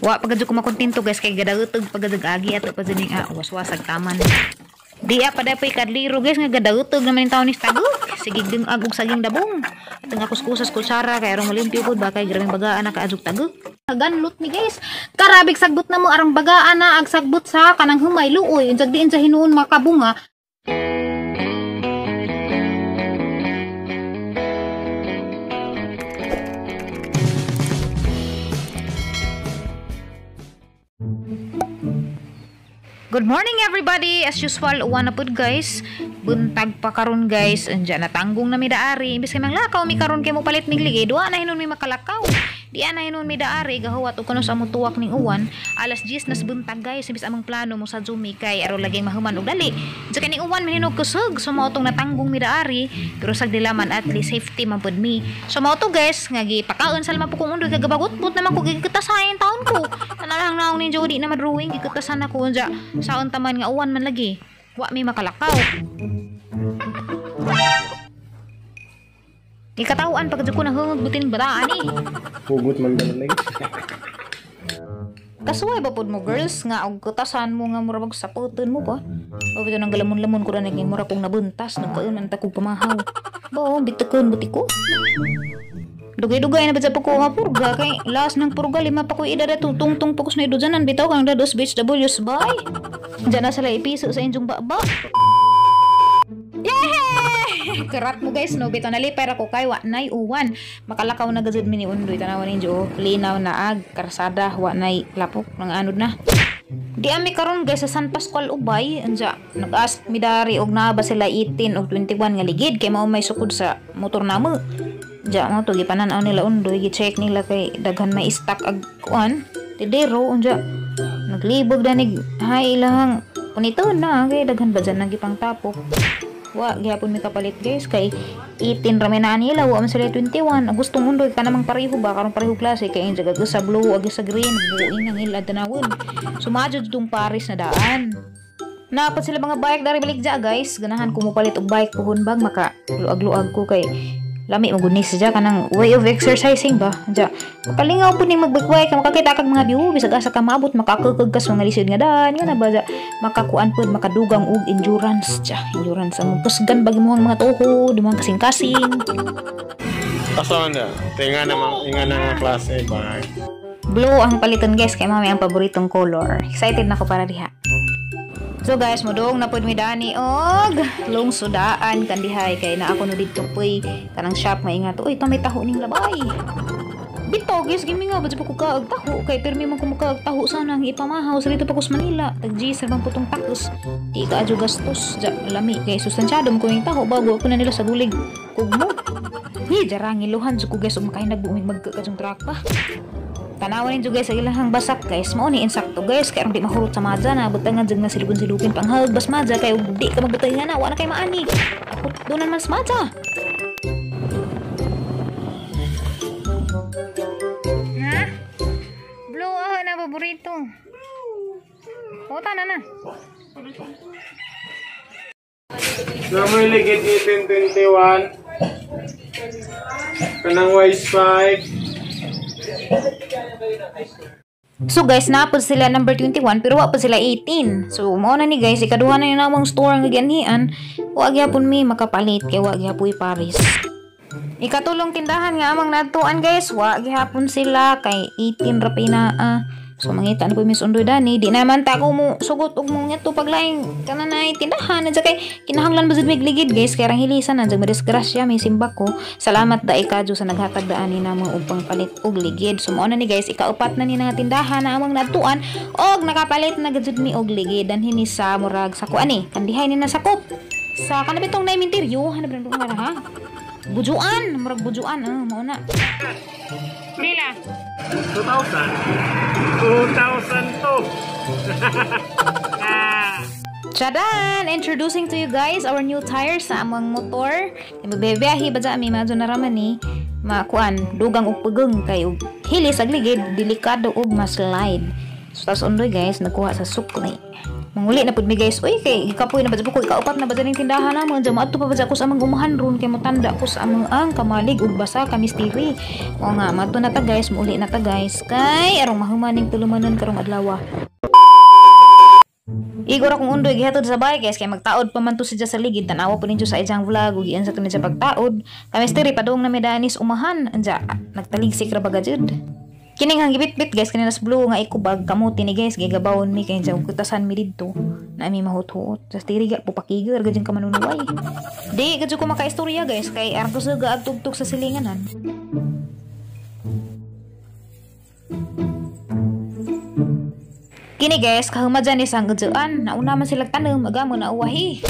Wa pagadyo ko makontento guys kay gadautog pagadagagi ato pa dining waswasag taman. Di pada pay kadliro guys nga gadautog naman yung taon ni tagok. Sige ding agog saging dabong. At nga kuskusas kutsara kay arong malimpyo pod ba kay graming bagaan na kaadjog tagok. Ganlut ni guys. Karabig sagbot na mo arang bagaan na ag sagbot sa kanang humay luoy unsag diin sa hinuon makabunga. Good morning everybody. As usual, uwan na pod guys. Buntag pa karon guys. Andiyan natanggong na mi daari. Imbis kay manglakaw mi karon kay mo palit mig ligid. Wa na hinon mi makalakaw. Di ana hinon mi daari gahawat og kuno sa among tuwak ning uwan. Alas 10 nas buntag guys. Imbis among plano mo sa Jumi kay aron laging mahuman og dali. Sa kaning uwan mahinog kusog. So mao tong natanggong mi daari. Pero sa dilaman at least safety man pod mi. So mao to guys nga gipakaon sa lama po kung undoy kagabagot-bot naman ko gigkatasayan taon ko. Analang naong ni Jody na madrawing gigkatasan ako unja. Saon taman nga uwan man lagi. Wa mi makalakaw. Ikatawan pagkadyo ko nahungog butin bataan eh. Hugot man ganun lagi. Kasuway ba pod mo girls nga og kutasan mo nga mura magsaputon mo ba? O bitaw nang galamon-lamon ko na naging mura kong nabuntas nagkaon man ta kog pamahaw. Ba bitakon buti ko. Dugay-dugay na ba sa ko nga purga kay last ng purga lima pa ko edad tungtong pokus na idujanan bitaw kang dados BHWs bye. Diyan na sila ipiso sa inyong baba. Yay! Kerat mo guys no bitaw nalipay ra ko kay wa nay uwan. Makalakaw na gazud mini undoy tanawan ninyo linaw na ag karsada wa nay lapok ng anod na. Di ami karon guys sa San Pascual Ubay anja nag-ask mi dari og naa ba sila 18 og 21 nga ligid kay mao may sukod sa motor namo. Diya mo to gipanan-aw nila undoy gi-check nila kay daghan may stock ag kuan tidero unja naglibog danig hay ilang punito na kay daghan ba dyan nagipang tapok. Wa gyapon mi kapalit guys kay 18 ra may naa nila wa man sila 21 gustong undoy ka namang pareho ba karon pareho klase kay inja gag sa blue ag sa green buing nang ila tanawon sumadyo dong Paris na daan. Napat sila mga bike dari balik dya guys ganahan ko mo palit og bike puhon bag maka luag-luag ko kay lami mo gunis dya kanang way of exercising ba dya makalingaw po ning magbagbay ka makakita kag mga view bisag asa ka maabot makakagag kas mga lisod nga daan nga na ba dya makakuan pod makadugang og endurance dya endurance ang pusgan bagi mo mga tuhod mga kasing-kasing Kaso na, tinga na nga klase ba? Blue ang paliton guys kay mami ang paboritong color excited na ko para diha. So guys, modong na pod mi dani og lungsodaan kandihay kay na ako no didto poy kanang shop nga ingat. Uy, tamay taho ning labay. Bitaw guys, gimi nga ba ko kaag taho kay permi man ko makaag taho sana ang ipamahaw sa dito pa kus Manila. Tag-G sa bang putong takos. Di ka adyo gastos ja lami kay sustansyado mo ko ning taho bago ako na nila sa dulig. Kugmo. Ni jarang iluhan ko guys ug makay nagbuumig magkakajong truck pa. Tanawan ninyo guys sa ilahang basak guys mao ni insakto guys kay di mahurot sa madja na butangan jud nga silupin pang halbas madja kay di ka magbutay nga na wa na kay maani ako doon man sa madja ha blue na paborito puta na Na may ligid 1821 kanang Y5. So guys, napod sila number 21 pero wa pa sila 18. So mao na ni guys, ikaduha na ni namang store nga ganian. Wa gyapon mi makapalit kay wa gyapoy Paris. Ikatulong tindahan nga amang nadtuan guys, wa gyapon sila kay 18 ra pina. So mangita na po Miss Undoy dani, di naman ta ko mo sugot og mo ngadto paglaing kananay tindahan na kay kinahanglan ba jud mig ligid guys kay rang hilisan na jud madisgrasya may simbak ko. Salamat da ikadyo sa naghatag daan ni namo og pangpalit og ligid. So mao na ni guys, ikaupat na ni nga tindahan na amang nadtuan og nakapalit na jud mi og ligid dan hini sa murag sa kuan ni kandihay ni na sakop. Sa kanabitong na interior, hanap lang nga ha. Bujuan, murag bujuan mao na. Nila 2002. Chadan! Introducing to you guys our new tires sa among motor. Ibabebeahi ba dyan mi madyo naraman ni makuan, dugang og pagong kay og hilis ag ligid, delikado og maslide. So tas undoy guys, nakuha sa sukli. Mangway Muli na pud mi guys. Uy kay ikapoy na ba ko ikaupat na ba ning tindahan na mga jamaat to pa ba ko sa among umahan ron kay motanda ko sa among ang kamalig ug basa ka misteri. O nga mato na ta guys, muli na ta guys. Kay arong mahumaning tulumanon karong adlaw. Igor akong undoy gihatod sa bahay guys kay magtaod pa man to siya sa ligid tanawa po ninyo sa ijang vlog ug iyan sa tunid sa pagtaod kami misteri padung na medanis umahan anja nagtaligsik ra baga jud kining hang gibit-bit guys kanina sa blue nga ikubag kamuti ni guys gigabawon mi kay sa kutasan mi didto na mi mahut-hut sa tiriga po pakiger gadjing ka manunuway di gadyo ko makaistorya guys kay arang ko sa gaadtugtog sa silinganan. Kini guys, kahumadyan ni sang gadyoan. Nauna man sila tanem, agamo na uwahi.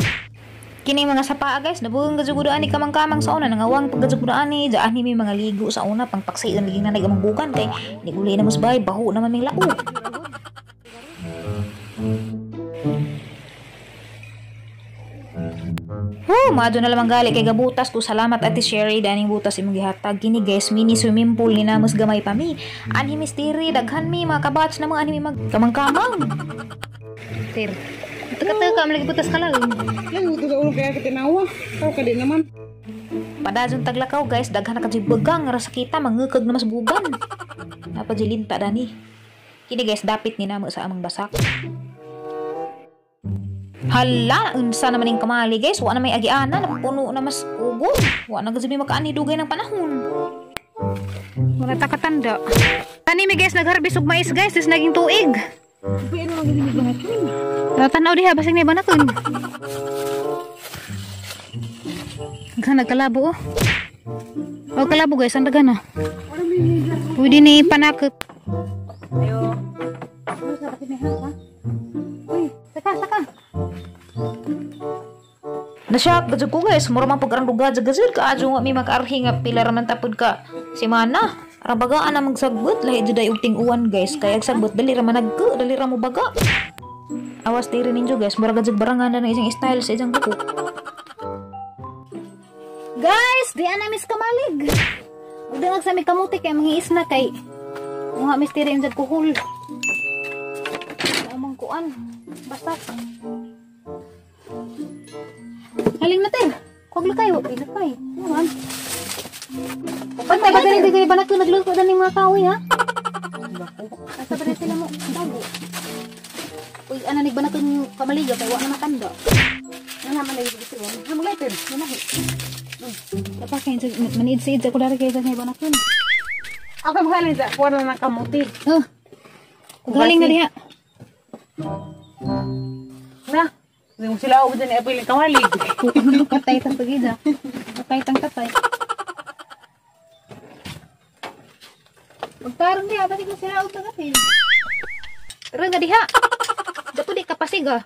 Kini mga sapa guys, nabuhang gadyugudaan ni kamang-kamang sa una. Nangawang paggadyugudaan ni, daan ni may mga ligo sa una. Pangpaksian naging nanay amang bukan. Kay, niguli na musbay, baho naman may lao. Maadyo na lamang gali kay gabutas ko salamat ati Sherry daning butas imong gihatag kini guys mini swimming pool ni namos gamay pa mi anhi misteri daghan mi mga kabats na mga anhi mag kamang-kamang tir teka malagi butas ka lang butas ulo kaya kitinawa tao ka din naman padadyon taglakaw guys daghan na kajibagang ra sa kita mangukag na mas bugan napajilinta dani kini guys dapit ni namo sa amang basak. Hala, unsa naman yung kamali guys, wa na may agiana, napuno na mas ugod, wa na gabi makaani dugay ng panahon. Wala ta katanda. Tani mi guys nagharbis og mais guys, is naging tuig. Pero lagi ni banakon. Tanaw diha basig ni banakon. Kana kalabo oh. Oh kalabo guys, ang daga na. Pwede ni panakot. Ayo. Ano sa kinihan ha? Uy, saka. Nasyak gajud ko guys, mura man pag-arang duga gajud ka adyo nga mi makaarhi nga pila ra man tapod ka simana. Ara bagaan na magsagbot lahi jud ay uting uwan guys, kay ag sagbot dali ra man nagko, dali ra mo baga. Awas diri ninyo guys, mura gajud barangan na isang style sa isang buko. Guys, di ana mis kamalig. Udang sa mi kamuti kay mangiis na kay mga misteri injad kuhul. Amang kuan. Basta haling natin. Koglo kayo. Ilakay. Naman. Pantay ba ganun di kayo ba nagluto na ng mga kahoy ha? Asa ba rin sila mo? Dago. Uy, ano nagba na kong kamaliga kaya wala na matanda. Ano naman na yung gusto mo? Hamag lighter. Nanahi. Kapakain sa maniid-siid sa kulari kayo sa mga iba na kun. Ako mahalin sa kuwan na ng kamuti. Oh. Galing na diha. Na. Yung sila ako dyan iapil yung kamalig. Katay tang pagida. Katay tang katay. Magtarong diha, pati ko sila ako tagapin. Pero nga diha. Dapo di kapasig ah.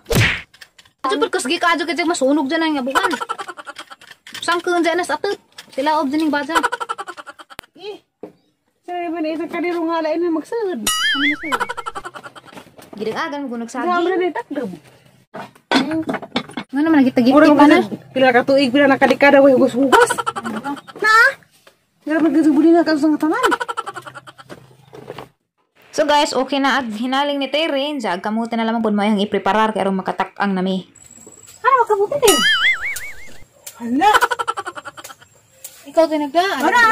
Kapag kasgi ka adyo kaya masunog dyan ang abukan. Sangkang dyan nas atot. Sila ako dyan yung baza. Sabi ba na isang kaniro nga lain na magsad. Ano na sa'yo? Gidang-agan mo kung nagsagi. Sabi na rin takdam. Nga naman, nagita-gipit pa na. Pila ka tuig, pila na kadikada, way hugas-hugas. Na? Nga magkasubuli na ka sa tanan. So guys, okay na ag hinaling ni Terry. Sa kamuti na lamang po mo yung i-preparar kaya makatak-ang nami. Ano makabuti din? Hala! Ikaw tinagdaan. Wala!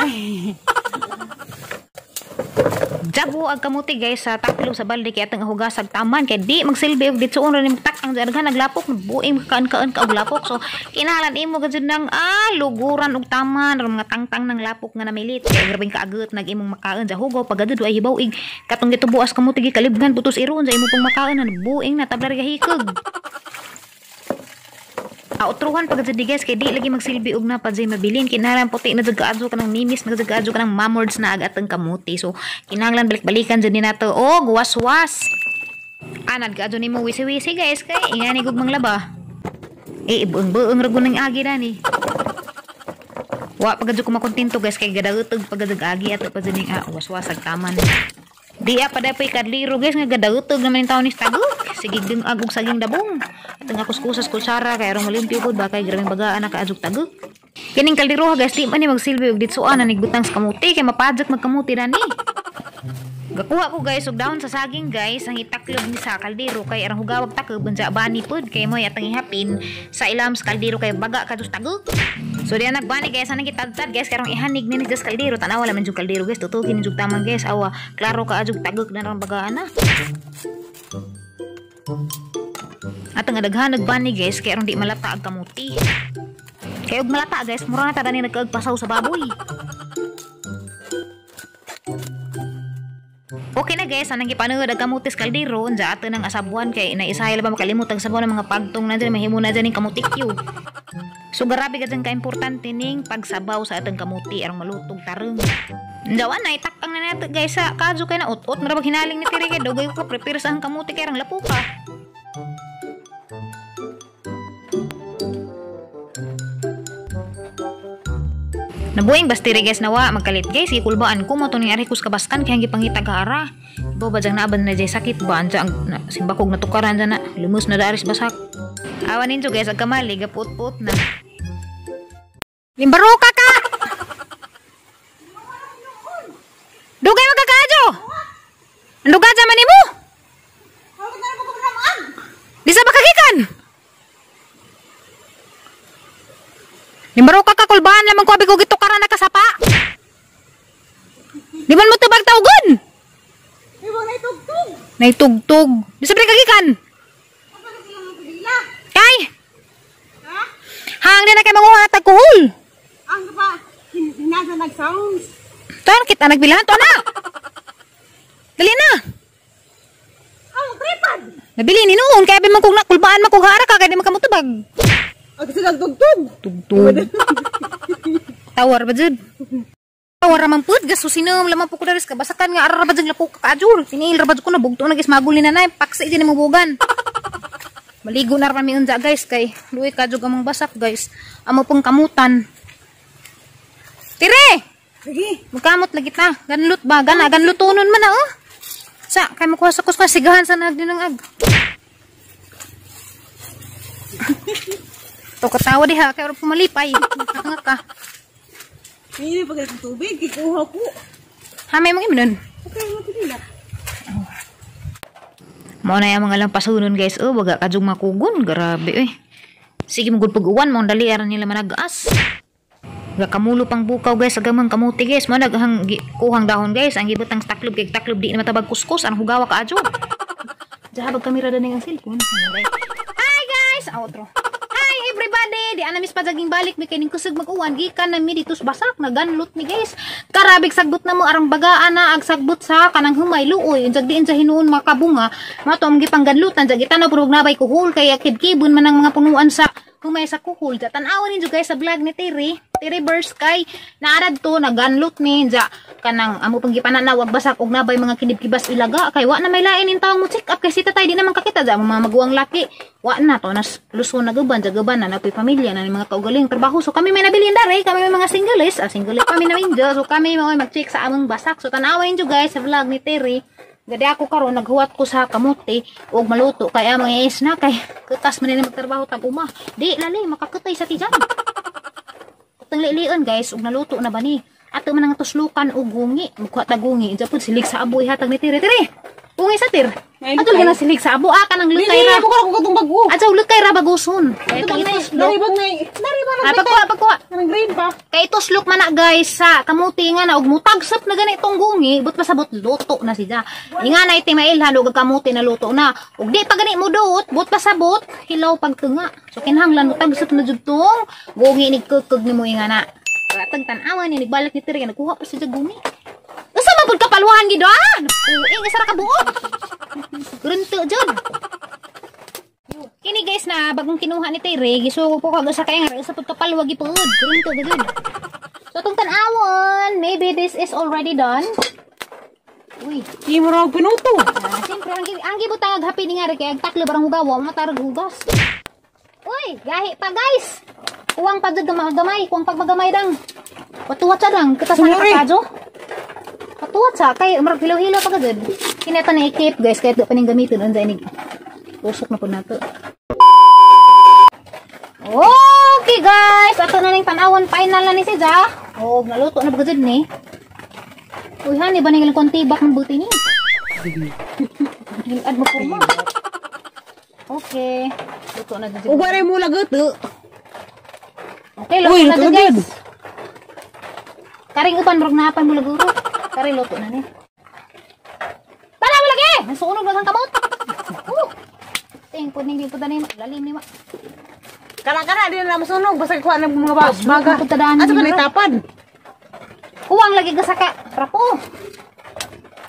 Jabo ag kamuti guys sa taklo sa balde kaya atang hugasag taman kay di magsilbi og ditsuon ra ni tak ang daghan naglapok buing kaan-kaan ka og lapok so kinahanglan imo gajud nang luguran og taman ro mga tangtang ng lapok nga namilit kay grabing kaagot nag imong makaon sa hugaw paggadud ay hibaw ig katong gitubuas kamuti gi kalibgan putos iron sa imo pong makaon na buing na tablar gahikog. Outruhan pag di guys kay di lagi magsilbi og na pa jay mabilin kinahanglan puti na jud kanang mimis na jud kanang mamords na agatang kamuti so kinahanglan balik-balikan jud ni nato og waswas anad ka ni mo wisi-wisi guys kay ingani gug manglaba bueng-bueng ra gunang agi dani wa pagad ko makontento guys kay gadautog pagad agi ato pa jud ning waswas ag taman di pa dapat kadliro guys nga gadautog naman yung taon ni tagok sige ding agog saging dabong tengah kuskusas kutsara kay arong malimpyo pod ba kay grabing bagaan nakaadjog tagok kining kaldero guys di man ni magsilbi og ditsuan na nigbutang sa kamuti kay mapajak magkamuti dani Gakuha ko guys og dahon sa saging guys ang itaklob ni sa kaldero kay arang hugawag takob unsa bani pod kay mo atang ihapin sa ilam sa kaldero kay baga kadus tagog. So diyan nagbani guys anang kitadtad guys karong ihanig ni sa kaldero tanawa laman jud kaldero guys tutukin ni jud tamang guys awa klaro ka adjug tagog na rang baga ana. Atang daghan nagbani guys kay arang di malata ag kamuti. Kay og malata guys mura na ta dani nagkaagpasaw sa baboy. Okay na guys, anang gipanood ang kamutis kaldero unsa ato nang asabuan kay naisahay ba makalimot ang sabaw ng mga pagtong na dyan mahimo na dyan ning kamutikyo. So grabe ka dyan ka-importante ning pagsabaw sa atong kamuti arang malutog tarong. Ndawan na itakang na nato guys sa kadyo kay na ut-ut na bag hinaling ni tiri kay dugay ko prepare sa ang kamuti kay arang lapo ka. Nabuing bastiri guys nawa magkalit guys ikulbaan ko mo to ning ari kus kabaskan kay gipangita gara. Ibo ba jang naaban na jay sakit ba anja ang simbakog natukaran dyan na lumus na daris basak. Awan ninyo guys ag kamali gaput-put na. Limbaro ka! Dugay magkakadyo! Anduga dyan man mo? Di sa bakagikan! Limbaro ka kulbahan lamang ko abi ko gito kara nakasapa. Di man mo tubag tawgon. Naitugtog. Di sa kagikan. Kay. Hang din na kay manguha tagkuhol. Ang pa hinasa nag-sounds. Ton kita nagbilahan to na. Dali na. Ang tripad. Nabili ni noon kay abi man kog nakulbaan man kog hara ka kay di man kamo tubag. Ang silang tugtog. Tugtog. Tawar ba jud? Tawar man pud gas susinom lamang po ko daris kabasakan nga ara ba jud lapo ka ajur. Sinil ra ba ko na bugto na guys maguli na nay paksa idi mo bugan. Maligo na ra mi unja guys kay luoy ka jud among basak guys. Amo pong kamutan. Tire. Sige. Magkamot lagi ta. Ganlut ba gana ganlutonon man na oh. Sa kay mo kuha sa kus sigahan sa nagdi ng ag. To katawa diha kay ora pumalipay. Nga ka. Hindi pag sa tubig ikuha ko. Hamay mo imnon. Okay, mo pila. Mo na yung mga lang pasunon guys. Oh, baga kajug makugon. Grabe eh. Sige mo gud pag-uwan mo dali aran nila managaas. Ga kamulo pang bukaw guys agamang kamuti guys. Mo naghang kuhang dahon guys. Ang gibutang taklob kay taklob di na matabag kuskus ang hugawa ka adyo. Jahabag kamera daning ang cellphone. Hi guys, outro. Everybody, di ana mis padaging balik mi kining kusog mag-uwan gikan na mi ditus basak na ganlot mi guys. Karabig sagbot na mo arang bagaan na ag sagbot sa kanang humay luoy unsag diin sa hinuon makabunga. Mato am gipangganlutan sa gitanaw purog nabay kuhol kay kibkibon man ang mga punuan sa humay sa kuhol. Tan-awan ninyo guys sa vlog ni Tiri Burst kay naarad to naganlot mi ja kanang amo pang gipananaw ag basak og nabay mga kinibkibas ilaga kay wa na may lain in taong mo check up kay sita tay di naman kakita ja mga maguwang laki. Wa na to nas luson na gaban na napoy pamilya na mga kaugaling trabaho so kami may nabilin dare kami may mga singles kami na minjo so kami mga mag-check sa among basak so tanawin nyo guys sa vlog ni Terry gadi ako karon naghuwat ko sa kamuti og maluto kay among is na kay kutas man nila magtrabaho tag uma di lali makakutay sa tijan katong lion guys og naluto na ba ni ato man ang tuslukan og gungi mukha ta gungi inja pud silig sa aboy hatag ni Terry gungi sa tir ato gina silig sa abo ka nang lutay ra Dili ko katong bago. ato lutay ra baguson kay itong Naribag na. pagkuha Kanang grade pa. kay tuslok man na guys sa kamuti nga na og mutagsap na gani itong gungi but pasabot luto na siya inga na iti mailhan og kamuti na luto na og di pa gani mo duot but pasabot hilaw pagtunga so kinahanglan mo tagsap na jud tong gungi ni kukog nimo inga na ratag tan-awan ni balik ni Tiri nagkuha pa siya gungi usa man pud kapalwahan gid ah uing isa ra ka buot grunto jud kini guys na bagong kinuha ni Tiri gisugo ko kag usa kay nga usa pud kapalwag gipud grunto jud so tong tan-awon maybe this is already done uy Di mo raw pinuto. siyempre ang gibutang ag happy ni nga kay ag taklo barang hugaw matarag hugas uy gahi pa guys kuwang pa jud gamay kuwang pagmagamay dang patuwat sa dang kita sa nakakadyo patuwat sa kay marag hilaw-hilaw pa gud kineta na i-keep guys kay do paning gamiton unsa ini usok na pud nato okay guys ato na ning tan-awon final na ni siya og naluto na ba gud ni Uy, hani ba nang ilang tibak ng buti ni? Hilad mo kurma. Okay. Luto na dyan. Ugare mo lagot. Okay, luto Uy, na luto dyan na guys. Karing upan, marag napan mo laguro. Karing luto na ni. Tara mo lagi! Nasunog na sang kamot. Tingpod ning lipod na ni. Lalim ni ma. Kana-kana din na masunog. Basta kuha ng mga baga. Putadaan At saka ni nitapad. Uwang lagi ka saka. Rapo.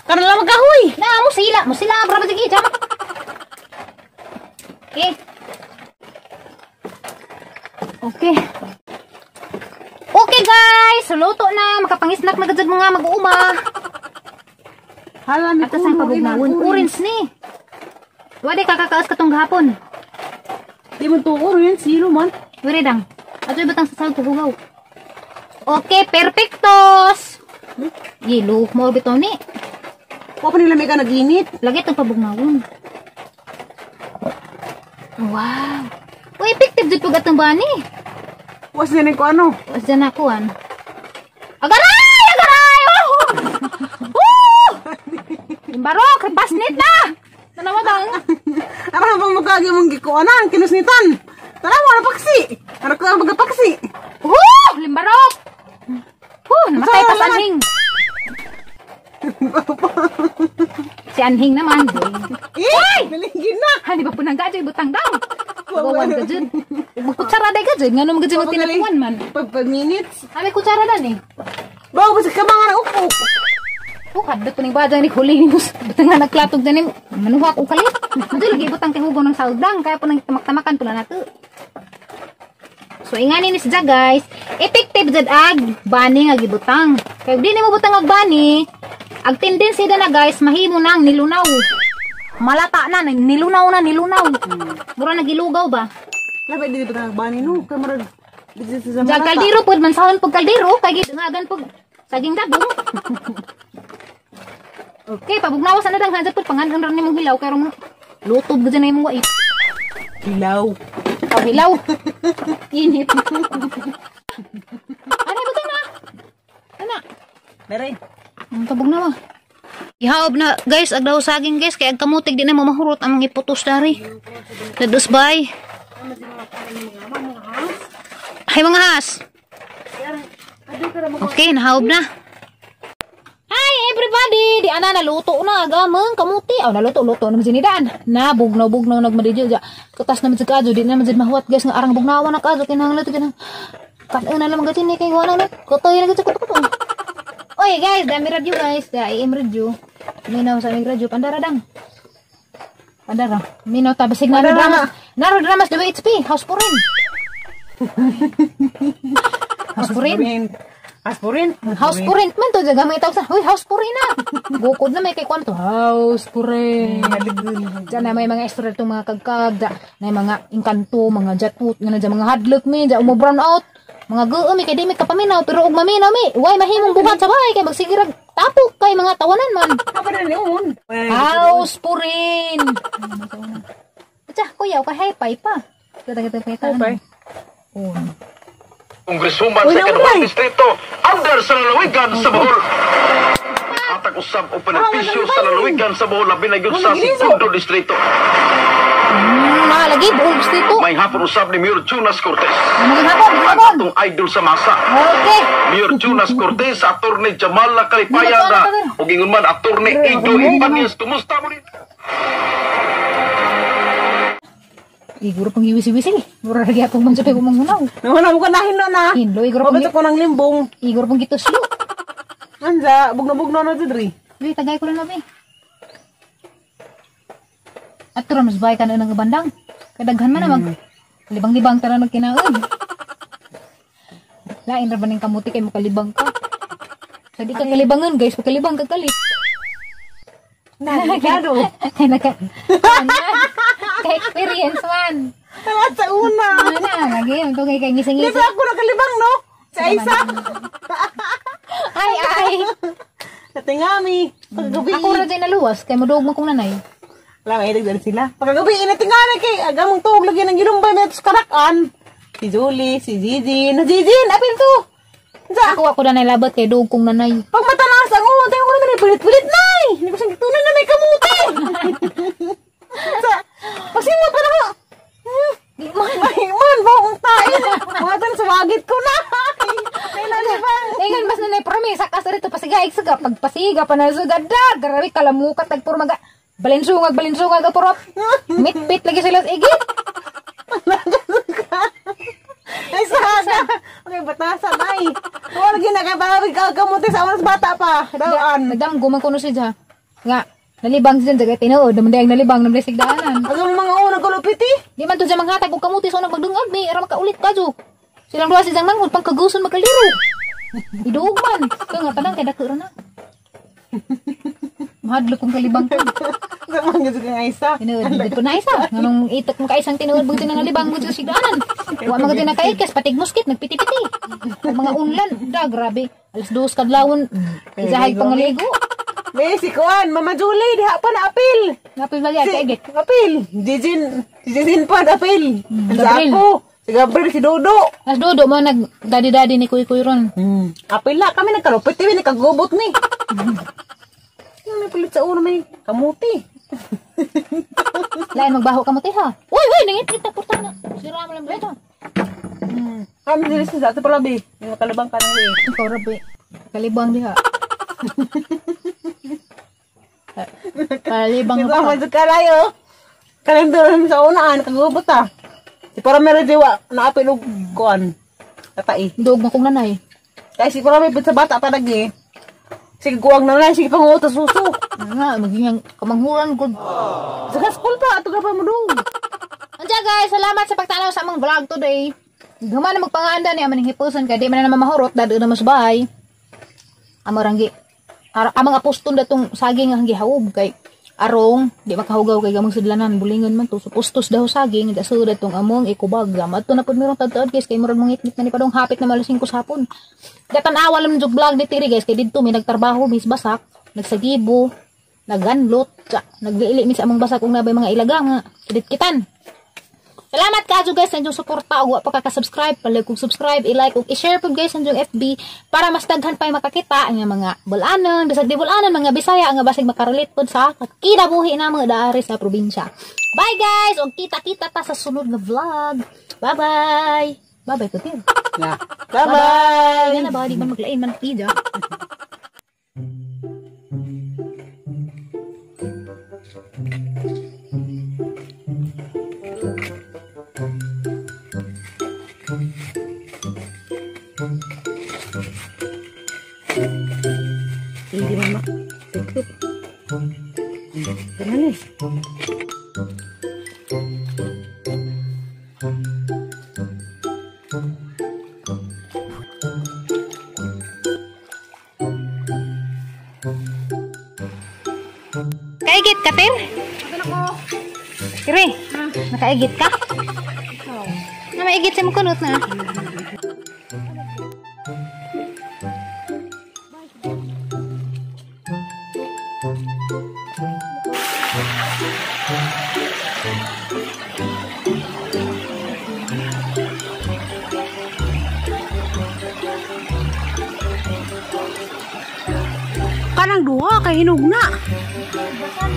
Kana lang magkahoy. Na, musila. Musila. Berapa sige, jam. Okay. Okay. Okay guys. Luto na. Makapangisnak na gajad mga mag-uuma. Hala ni At sa pabugnawon. Orange ni. Wadi kakakaas ka tong gahapon. Di mo tuko rin. Zero man. Wiri dang. Ato batang sa salto hugaw. Okay, perfectos. Yelo, mo bitaw ni. Kuha pa nila may ka nag-init. Lagi itong pabugnawon. Wow. Uy, effective dito pag atong bani. Was din ko ano. Was dyan ako, an. Agaray! Agaray! Oh! Woo! Imbarok, basnit na! Tanawa dang. Ara bang magkagi mong gikuanan. Kinusnitan. Tara mo na paksi. Ara ko ang paksi. Woo! Limbarok! Matay pa sa anhing. Si anhing naman. Eh! Nalinggin na. Hani ba po nang gadyo, butang daw. Gawan ka dyan. Magkutsara day ka dyan. Nga naman gadyo magtinapuan man. Pag minutes. May kutsara dan eh. Bawa ba sa kamang na upo. Kadot po ning badang ni huli ni mus. Butang nga nagklatog dyan eh. Manuhak o kalit. Hindi lagi butang tihugo ng saudang. Kaya po nang tamak-tamakan pula nato. So ingani ni siya guys. Effective dyan ag bani nga gibutang. Kaya di mo butang ag bani. Ag tendency na guys. Mahimo nang nilunaw. Malata na. Nilunaw. Mura nagilugaw ba? Labay di ba bani no? Kaya marag. Jag kaldero po. Mansahon po kaldero. Kaya gitangagan po. Saging dabong. Okay. Pabugnawas na dang. Hadya po. Pangangan rin mong hilaw. Kaya rin lutob ka dyan na yung wait. Hilaw. Oh, hilaw. Init. Ano ba ito na? Ano? Meron. Tabog na ba? Ihaob na guys. Agdaw saging guys. Kaya kamutig din na mamahurot ang mga iputos dari. Lados bay. Ay mga has. Okay. Nahaob na. Hi everybody! Di ana naluto na gamang kamuti. Oh, naluto na masinidaan. Na bugnaw nagmadidyo ja. Katas na madjud di na madjud mahuwat guys nga arang bugnawan na kaso kinahanglan to kinang. Kan-una lang magatin ni kay wala na. Kotoy na gid ko. Oy guys, dami radyo guys. Dai radyo. Minaw sa aming radyo pandara dang. Pandara. Minaw ta basig na drama. Naro dramas WHP, house purin. House purin. House purin man to jaga may tawag sa. Hoy, house purin na. Bukod na may kay kwan to. House purin. Diyan na may mga extra to mga kagkag, na mga inkanto, mga jatut, nga na mga hadlok mi, ja mo brown out. Mga guumi kay di mi kapaminaw pero ug maminaw mi. Way mahimong buhat sa bahay kay magsigirag tapok kay mga tawanan man. Apa na ni umon? House purin. Acha, kuya ka hepay pa. Kita pa. Hepay. Oh. Kongresuman sa Kadawang Distrito, under sa lalawigan sa Bohol. Atak usab o benepisyo sa lalawigan sa Bohol, labi na yun sa Segundo Distrito. Lagi, Bohol Distrito. May hapon usab ni Mayor Jonas Cortez. Maging hapon. Ang atong idol sa masa. Okay. Mayor Jonas Cortez, Attorney Jamal Kalipayada, o gingon man Attorney Ido Ibanez. Kumusta mo rin? Iguro pang iwis-iwis eh. Mura lagi akong mansapay kumangunaw. Wala mo ka nahin no na. Hinlo, iguro pang Pabito ko ng limbong. iguro pang gituslo. Anza, bugno-bugno na didri. Uy, tagay ko rin nabi. At tura, mas bahay ka na ng bandang. Kadaghan man na mag libang-libang tara nagkinaon. Lain ra ba ng kamuti kay makalibang ka. Sa di ka kalibangan guys, pagkalibang ka kalit. Nagado. Ay, ka-experience man. Tama sa una. Lagi, ito kay Di ngising-ngising. ba ako nakalibang no? Sa isa. Ay. Natingami. Paggabi. Ako ra dyan naluwas, kay madugog mo kong nanay. Wala, may edad sila. Paggabi, natingami kay agamang tuhog lagi ng gilumbay may karakan. Si Julie, si Gigi. Na Gigi, apil to. Ako na nailabot kay dugog kong nanay. Pag matanas ang uhon, tayo ko pilit-pilit na eh. Hindi ko siyang gitunan na may kamuti. Magsimot pa na ko. Man, bawang tayo. Mga tan sa wagit ko na. Kailan ba? Ingan mas nanay promesa ka sa rito pasigaig saga pagpasiga pa na sugad da. Grabe kalamukat tagpurmaga. Balinsungag apurot. Mitpit lagi sila sa igit. Ay, saga. Okay, batasan ay. Wala lagi nakabawig ka kamuti sa oras bata pa. Dawaan. Nagdamgo man kuno siya. Nga, nalibang siya dyan tinuod. Naman dayang nalibang ng blisig daanan. Ang mga unang kulupit eh. Di man to siya manghatag og kamuti so nagdungag may ara makaulit ka jo. Silang duha silang manghod pang kaguson magaliro. Iduog man. Kaya nga tanang kay dako ra na. Mahadlo kong kalibang ko. Sama nga nga isa. Tinuod dito na isa. Nganong itok mo kaisang tinuod bugti na nalibang mo sa sigdaanan. Wa mga tinakaikes patig muskit nagpiti-piti. Ang mga unlan da grabe. Alas 2 kadlawon. Isahay pangaligo. Basic one, Mama Julie, diha pa na apil. Napil ba diya kaigit? Apil. Jijin pa na apil. Sa Gabriel. ako. Si Gabriel, si Dodo. Nas dodo mo nag dadi-dadi ni kuy ron. Apil na kami nagkalupit, kami nagkagubot ni. May pilit sa ulo may kamuti. Lain magbaho ka mo ha. Uy, nangit kita porta na. Sira mo lang dito. Kami nila sa dati pala, be. Yung kalabang ka nang eh. Ikaw rabi. Kalibang diha. Kalibang Ito pa. ang masuk kalayo. Kalang doon sa unaan, kagubot ah. Si para meron diwa, naapil og kuan. Tatai. Dog mo kong nanay. Kaya si para may sa bata pa lagi. Sige kuwang na lang, sige pangutos suso. Nga, maging kamanghuran ko. Sa school pa, ito ka pa mo doon. Andiya guys, salamat sa pagtanaw sa among vlog today. Guman na magpanganda ni amaning hipuson kay di man na mamahurot dado na mas bahay. Amoranggi. Amang apuston datong saging ang gihawog kay arong di makahugaw kay gamong sidlanan bulingon man to supustos daw saging da sud datong among ikubag gamat to na pud mirong tadtad guys kay murag mangitlit na ni padong hapit na malasing ko sapon. Datan-awa lang jug vlog ni tiri guys kay didto may nagtrabaho mis basak, nagsagibo, naganlot, nagliili mi sa among basak ug nabay mga ilaga nga kidit-kitan. Salamat kaadyo guys sa inyong suporta ug wa pa ka-subscribe, palig kog subscribe, i-like ug i-share pud guys sa inyong FB para mas daghan pa makakita nga mga bulanon, bisag di bulanon mga Bisaya nga basig makarelate pud sa kinabuhi namo daari sa probinsya. Bye guys, ug kita-kita ta sa sunod nga vlog. Bye-bye. Bye-bye ko tin. Yeah. Bye-bye. Nga na ba di man maglain man pija. Hindi mama. Tekip. Ganun eh. Kaigit ka, Tin? Kiri, nakaigit ka? Na maigit sa mukunot na. Kanang duha kay hinugna. Basan,